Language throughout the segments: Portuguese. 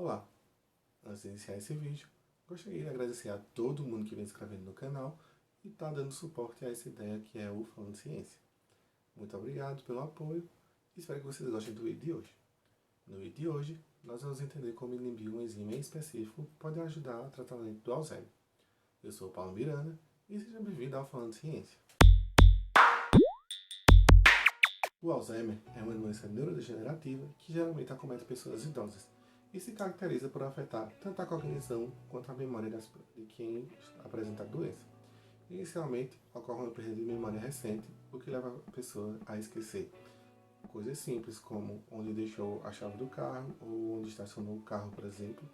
Olá! Antes de iniciar esse vídeo, gostaria de agradecer a todo mundo que vem se inscrevendo no canal e está dando suporte a essa ideia que é o Falando Ciência. Muito obrigado pelo apoio e espero que vocês gostem do vídeo de hoje. No vídeo de hoje, nós vamos entender como inibir um enzima em específico pode ajudar no tratamento do Alzheimer. Eu sou o Paulo Miranda e seja bem-vindo ao Falando Ciência. O Alzheimer é uma doença neurodegenerativa que geralmente acomete pessoas idosas e se caracteriza por afetar tanto a cognição quanto a memória de quem apresenta a doença. Inicialmente, ocorre uma perda de memória recente, o que leva a pessoa a esquecer coisas simples como onde deixou a chave do carro ou onde estacionou o carro, por exemplo,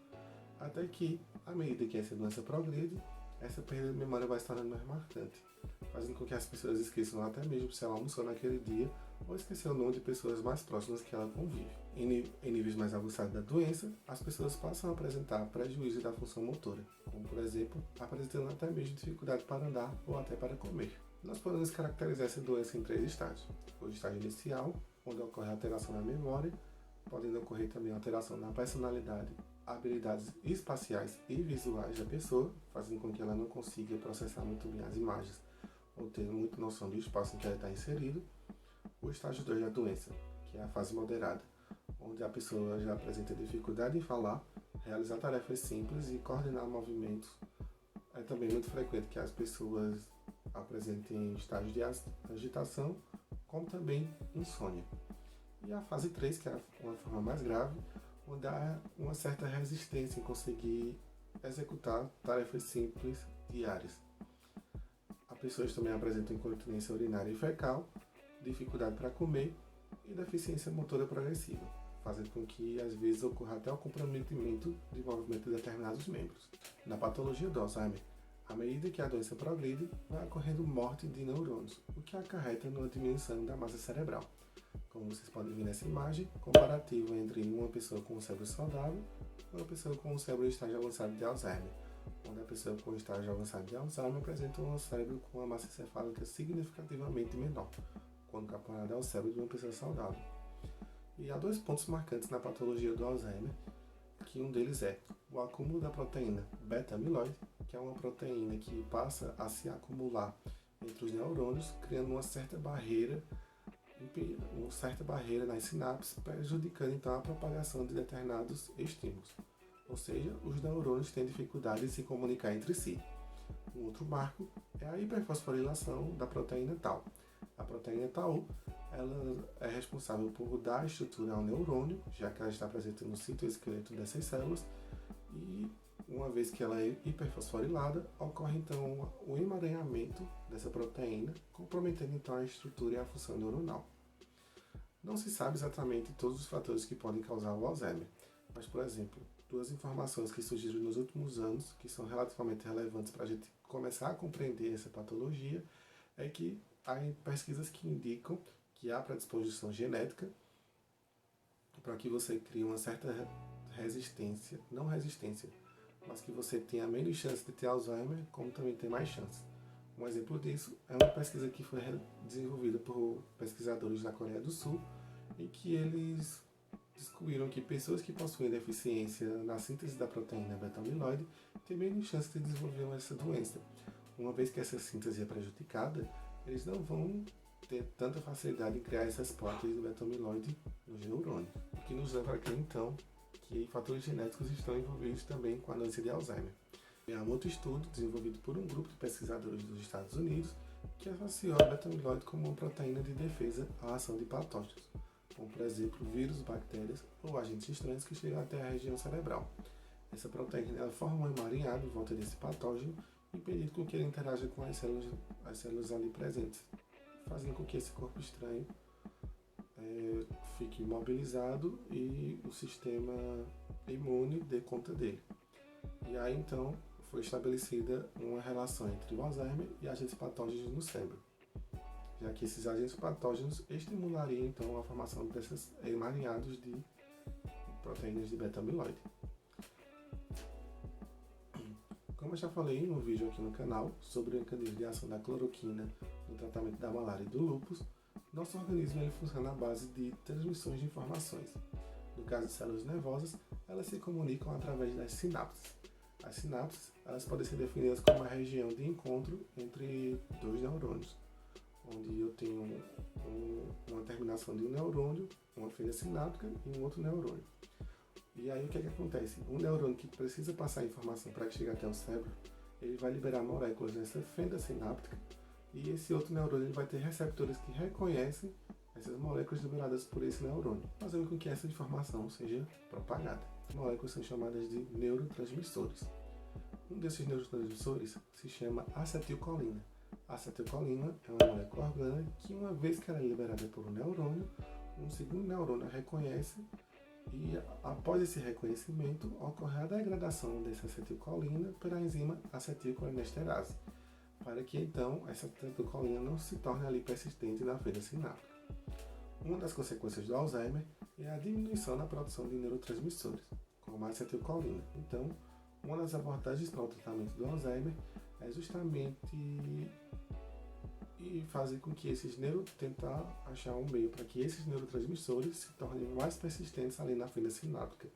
até que, à medida que essa doença progride, essa perda de memória vai se tornando mais marcante, fazendo com que as pessoas esqueçam até mesmo se ela almoçou naquele dia ou esqueceu o nome de pessoas mais próximas que ela convive. Em níveis mais avançados da doença, as pessoas passam a apresentar prejuízo da função motora, como por exemplo, apresentando até mesmo dificuldade para andar ou até para comer. Nós podemos caracterizar essa doença em 3 estágios. O estágio inicial, onde ocorre alteração na memória, podendo ocorrer também alteração na personalidade, habilidades espaciais e visuais da pessoa, fazendo com que ela não consiga processar muito bem as imagens ou ter muita noção do espaço em que ela está inserido. O estágio 2 da doença, que é a fase moderada, onde a pessoa já apresenta dificuldade em falar, realizar tarefas simples e coordenar movimentos. É também muito frequente que as pessoas apresentem estágios de agitação, como também insônia. E a fase 3, que é uma forma mais grave, onde há uma certa resistência em conseguir executar tarefas simples diárias. As pessoas também apresentam incontinência urinária e fecal, dificuldade para comer e deficiência motora progressiva, fazendo com que às vezes ocorra até o comprometimento de movimento de determinados membros. Na patologia do Alzheimer, à medida que a doença progride, vai ocorrendo morte de neurônios, o que acarreta numa diminuição da massa cerebral. Como vocês podem ver nessa imagem, comparativo entre uma pessoa com um cérebro saudável e uma pessoa com um cérebro em estágio avançado de Alzheimer, onde a pessoa com estágio avançado de Alzheimer apresenta um cérebro com uma massa encefálica significativamente menor, quando comparado ao cérebro de uma pessoa saudável. E há 2 pontos marcantes na patologia do Alzheimer, que um deles é o acúmulo da proteína beta-amiloide, que é uma proteína que passa a se acumular entre os neurônios, criando uma certa barreira nas sinapses, prejudicando então a propagação de determinados estímulos. Ou seja, os neurônios têm dificuldade em se comunicar entre si. Um outro marco é a hiperfosforilação da proteína tau. A proteína tau ela é responsável por dar estrutura ao neurônio, já que ela está presente no citoesqueleto dessas células, e uma vez que ela é hiperfosforilada, ocorre então o emaranhamento dessa proteína, comprometendo então a estrutura e a função neuronal. Não se sabe exatamente todos os fatores que podem causar o Alzheimer, mas, por exemplo, 2 informações que surgiram nos últimos anos, que são relativamente relevantes para a gente começar a compreender essa patologia, é que há pesquisas que indicam que há predisposição genética para que você crie uma certa resistência, não resistência, mas que você tenha menos chance de ter Alzheimer, como também tem mais chance. Um exemplo disso é uma pesquisa que foi desenvolvida por pesquisadores da Coreia do Sul, em que eles descobriram que pessoas que possuem deficiência na síntese da proteína beta-amiloide têm menos chance de desenvolver essa doença. Uma vez que essa síntese é prejudicada, eles não vão ter tanta facilidade em criar essas placas de beta-amiloide nos neurônios, o que nos leva a crer então que fatores genéticos estão envolvidos também com a doença de Alzheimer. Há um outro estudo desenvolvido por um grupo de pesquisadores dos Estados Unidos que associou a beta-amiloide como uma proteína de defesa à ação de patógenos, como por exemplo vírus, bactérias ou agentes estranhos que chegam até a região cerebral. Essa proteína ela forma um emaranhado em volta desse patógeno, impedindo com que ele interaja com as células ali presentes, fazendo com que esse corpo estranho fique imobilizado e o sistema imune dê conta dele. E aí então foi estabelecida uma relação entre o Alzheimer e agentes patógenos no cérebro, já que esses agentes patógenos estimulariam então a formação desses emaranhados de proteínas de beta-amiloide. Como eu já falei em um vídeo aqui no canal sobre o mecanismo de ação da cloroquina no tratamento da malária e do lúpus, nosso organismo ele funciona à base de transmissões de informações. No caso de células nervosas, elas se comunicam através das sinapses. As sinapses, elas podem ser definidas como a região de encontro entre dois neurônios, onde eu tenho uma terminação de um neurônio, uma fenda sináptica e um outro neurônio. E aí o que acontece? Um neurônio que precisa passar informação para que chegue até o cérebro, ele vai liberar moléculas nessa fenda sináptica, e esse outro neurônio ele vai ter receptores que reconhecem essas moléculas liberadas por esse neurônio, fazendo com que essa informação seja propagada. As moléculas são chamadas de neurotransmissores. Um desses neurotransmissores se chama acetilcolina. A acetilcolina é uma molécula orgânica que, uma vez que ela é liberada por um neurônio, um segundo neurônio a reconhece e, após esse reconhecimento, ocorre a degradação dessa acetilcolina pela enzima acetilcolinesterase, para que então essa acetilcolina não se torne ali persistente na fenda sináptica. Uma das consequências do Alzheimer é a diminuição na produção de neurotransmissores, como a acetilcolina. Então, uma das abordagens para o tratamento do Alzheimer é justamente fazer com que tentar achar um meio para que esses neurotransmissores se tornem mais persistentes ali na fenda sináptica,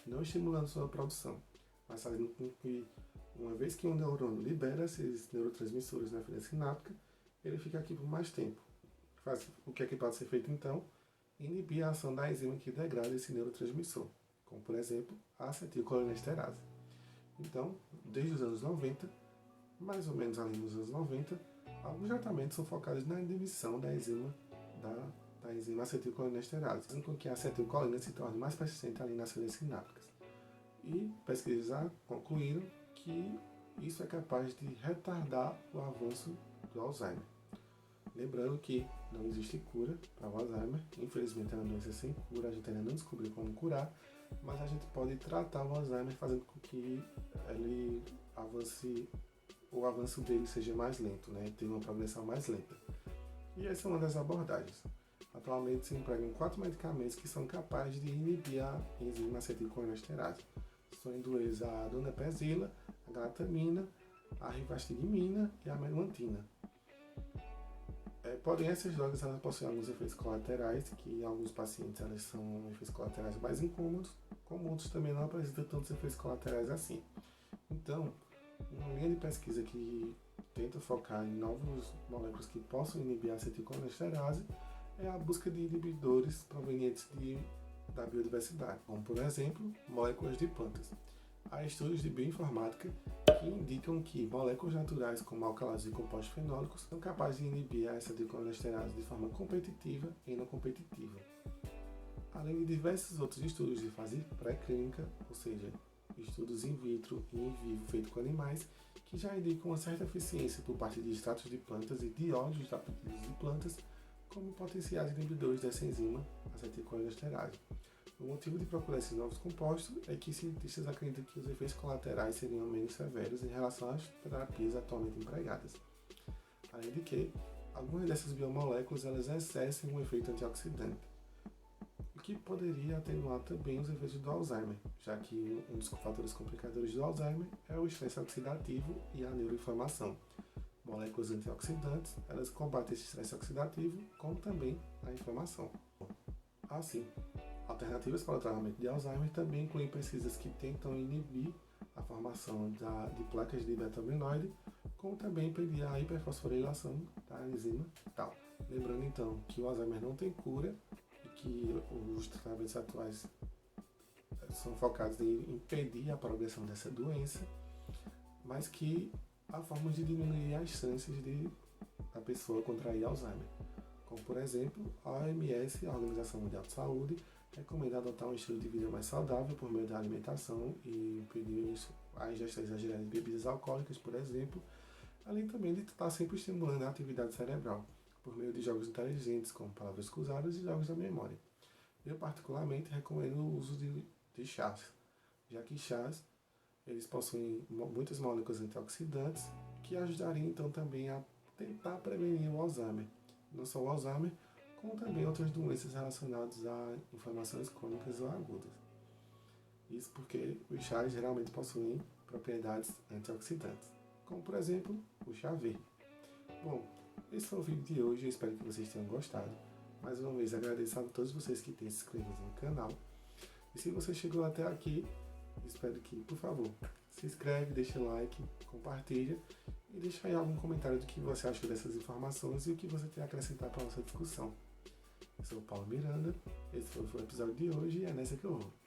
não estimulando sua produção, mas fazendo com que, uma vez que um neurônio libera esses neurotransmissores na fenda sináptica, ele fica aqui por mais tempo. O que é que pode ser feito então? Inibir a ação da enzima que degrada esse neurotransmissor, como por exemplo a acetilcolinesterase. Então, desde os anos 90, mais ou menos ali nos anos 90, alguns tratamentos são focados na inibição da enzima acetilcolinesterase, fazendo com que a acetilcolina se torne mais persistente ali nas fendas sinápticas. E pesquisas concluíram que isso é capaz de retardar o avanço do Alzheimer. Lembrando que não existe cura para o Alzheimer, infelizmente é uma doença sem cura, a gente ainda não descobriu como curar, mas a gente pode tratar o Alzheimer fazendo com que o avanço dele seja mais lento, tenha uma progressão mais lenta. E essa é uma das abordagens. Atualmente se empregam 4 medicamentos que são capazes de inibir a enzima acetilcolinesterase, sendo eles a donepezila, a galantamina, a rivastigmina e a memantina. Porém, essas drogas elas possuem alguns efeitos colaterais, que em alguns pacientes elas são efeitos colaterais mais incômodos, como outros também não apresentam tantos efeitos colaterais assim. Então, uma linha de pesquisa que tenta focar em novas moléculas que possam inibir a acetilcolinesterase é a busca de inibidores provenientes da biodiversidade, como por exemplo, moléculas de plantas. Há estudos de bioinformática que indicam que moléculas naturais como alcalados e compostos fenólicos são capazes de inibir a acetilcolinesterase de forma competitiva e não competitiva. Além de diversos outros estudos de fase pré-clínica, ou seja, estudos in vitro e in vivo feitos com animais, que já indicam uma certa eficiência por parte de extratos de plantas e de óleos extraídos de plantas como potenciais inibidores dessa enzima acetilcolinesterase. O motivo de procurar esses novos compostos é que cientistas acreditam que os efeitos colaterais seriam menos severos em relação às terapias atualmente empregadas. Além de que, algumas dessas biomoléculas elas exercem um efeito antioxidante, o que poderia atenuar também os efeitos do Alzheimer, já que um dos fatores complicadores do Alzheimer é o estresse oxidativo e a neuroinflamação. Moléculas antioxidantes, elas combatem esse estresse oxidativo, como também a inflamação. Assim, alternativas para o tratamento de Alzheimer também incluem pesquisas que tentam inibir a formação de placas de beta-amiloide, como também impedir a hiperfosforilação da enzima tal. Lembrando então que o Alzheimer não tem cura e que os tratamentos atuais são focados em impedir a progressão dessa doença, mas que há formas de diminuir as chances da pessoa contrair Alzheimer, como por exemplo a OMS, a Organização Mundial de Saúde, recomenda adotar um estilo de vida mais saudável por meio da alimentação e impedir a ingestão exagerada de bebidas alcoólicas, por exemplo, além também de estar sempre estimulando a atividade cerebral, por meio de jogos inteligentes, como palavras cruzadas e jogos da memória. Eu particularmente recomendo o uso de chás, já que chás eles possuem muitas moléculas antioxidantes que ajudariam então também a tentar prevenir o Alzheimer. Não só o Alzheimer, como também outras doenças relacionadas a inflamações crônicas ou agudas. Isso porque os chás geralmente possuem propriedades antioxidantes, como por exemplo o chá verde. Bom, esse foi o vídeo de hoje, eu espero que vocês tenham gostado. Mais uma vez agradeço a todos vocês que têm se inscrito no canal. E se você chegou até aqui, espero que, por favor, se inscreve, deixa like, compartilha e deixa aí algum comentário do que você achou dessas informações e o que você tem a acrescentar para a nossa discussão. Eu sou o Paulo Miranda, esse foi o episódio de hoje e é nessa que eu vou.